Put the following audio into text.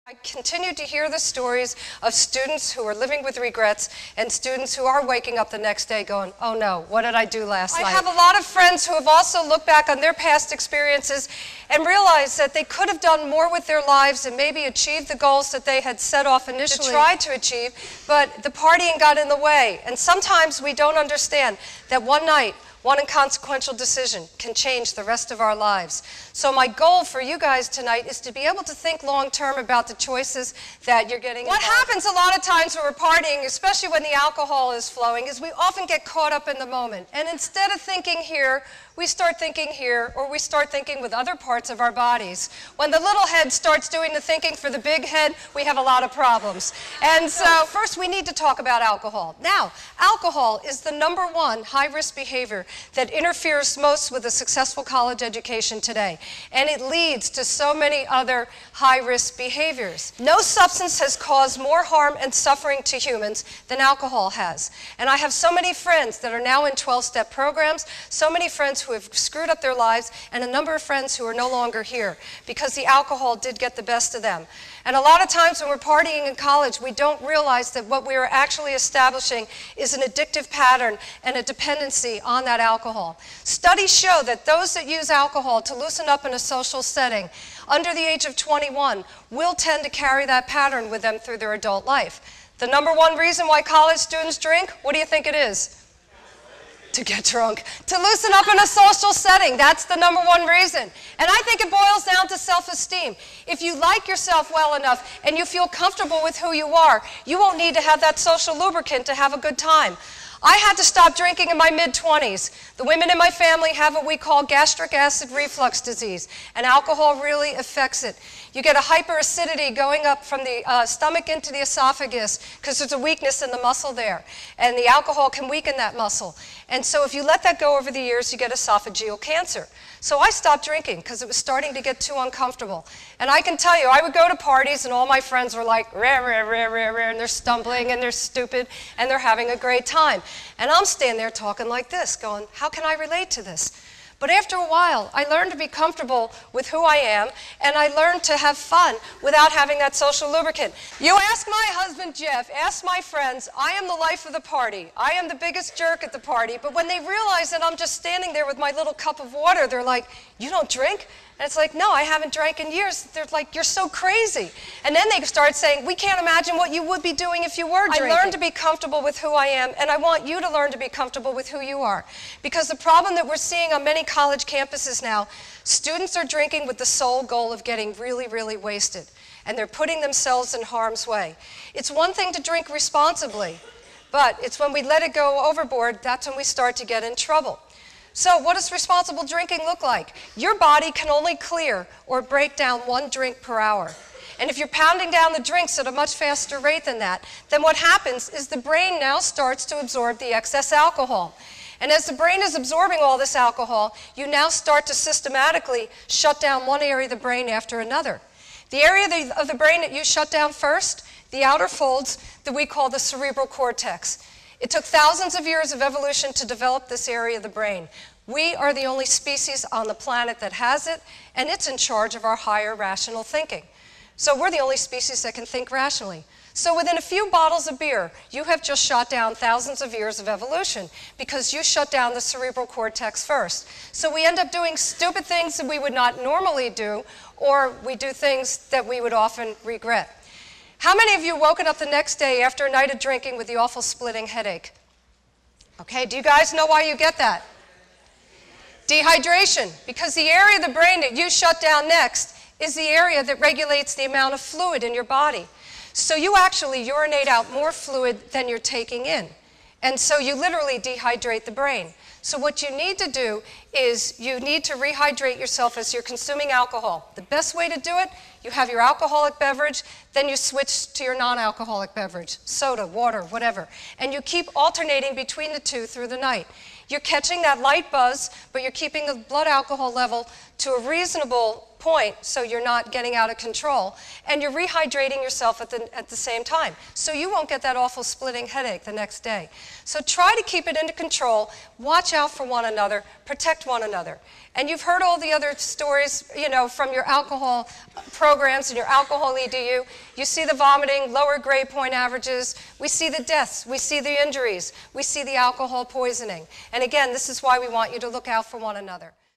I continue to hear the stories of students who are living with regrets and students who are waking up the next day going, oh no, what did I do last night? I have a lot of friends who have also looked back on their past experiences and realized that they could have done more with their lives and maybe achieved the goals that they had set off initially to try to achieve, but the partying got in the way. And sometimes we don't understand that one night, one inconsequential decision can change the rest of our lives. So my goal for you guys tonight is to be able to think long term about the choices that you're getting involved. What happens a lot of times when we're partying, especially when the alcohol is flowing, is we often get caught up in the moment. And instead of thinking here, we start thinking here, or we start thinking with other parts of our bodies. When the little head starts doing the thinking for the big head, we have a lot of problems. And so first we need to talk about alcohol. Now, alcohol is the #1 high-risk behavior that interferes most with a successful college education today. And it leads to so many other high-risk behaviors. No substance has caused more harm and suffering to humans than alcohol has. And I have so many friends that are now in 12-step programs, so many friends who have screwed up their lives, and a number of friends who are no longer here because the alcohol did get the best of them. And a lot of times when we're partying in college, we don't realize that what we are actually establishing is an addictive pattern and a dependency on that alcohol. Studies show that those that use alcohol to loosen up in a social setting under the age of 21 will tend to carry that pattern with them through their adult life. The #1 reason why college students drink, what do you think it is? To get drunk, to loosen up in a social setting. That's the #1 reason. And I think it boils down to self-esteem. If you like yourself well enough and you feel comfortable with who you are, you won't need to have that social lubricant to have a good time. I had to stop drinking in my mid-20s. The women in my family have what we call gastric acid reflux disease, and alcohol really affects it. You get a hyperacidity going up from the stomach into the esophagus because there's a weakness in the muscle there, and the alcohol can weaken that muscle. And so if you let that go over the years, you get esophageal cancer. So I stopped drinking because it was starting to get too uncomfortable. And I can tell you, I would go to parties and all my friends were like, rah, rah, rah, rah, rah, and they're stumbling and they're stupid and they're having a great time. And I'm standing there talking like this, going, how can I relate to this? But after a while, I learned to be comfortable with who I am, and I learned to have fun without having that social lubricant. You ask my husband, Jeff, ask my friends, I am the life of the party. I am the biggest jerk at the party. But when they realize that I'm just standing there with my little cup of water, they're like, you don't drink? And it's like, no, I haven't drank in years. They're like, you're so crazy. And then they start saying, we can't imagine what you would be doing if you were drinking. I learned to be comfortable with who I am, and I want you to learn to be comfortable with who you are. Because the problem that we're seeing on many college campuses now, students are drinking with the sole goal of getting really, really wasted. And they're putting themselves in harm's way. It's one thing to drink responsibly, but it's when we let it go overboard, that's when we start to get in trouble. So what does responsible drinking look like? Your body can only clear or break down 1 drink per hour. And if you're pounding down the drinks at a much faster rate than that, then what happens is the brain now starts to absorb the excess alcohol. And as the brain is absorbing all this alcohol, you now start to systematically shut down one area of the brain after another. The area of the brain that you shut down first, the outer folds that we call the cerebral cortex. It took thousands of years of evolution to develop this area of the brain. We are the only species on the planet that has it, and it's in charge of our higher rational thinking. So we're the only species that can think rationally. So within a few bottles of beer, you have just shot down thousands of years of evolution because you shut down the cerebral cortex first. So we end up doing stupid things that we would not normally do, or we do things that we would often regret. How many of you woken up the next day after a night of drinking with the awful splitting headache? Okay, do you guys know why you get that? Dehydration, because the area of the brain that you shut down next is the area that regulates the amount of fluid in your body. So you actually urinate out more fluid than you're taking in. And so you literally dehydrate the brain. So what you need to do is you need to rehydrate yourself as you're consuming alcohol. The best way to do it, you have your alcoholic beverage, then you switch to your non-alcoholic beverage, soda, water, whatever. And you keep alternating between the two through the night. You're catching that light buzz, but you're keeping the blood alcohol level to a reasonable point so you're not getting out of control, and you're rehydrating yourself at the same time, so you won't get that awful splitting headache the next day. So try to keep it under control, watch out for one another, protect one another. And you've heard all the other stories, you know, from your alcohol programs and your alcohol EDU. You see the vomiting, lower grade point averages, we see the deaths, we see the injuries, we see the alcohol poisoning. And again, this is why we want you to look out for one another.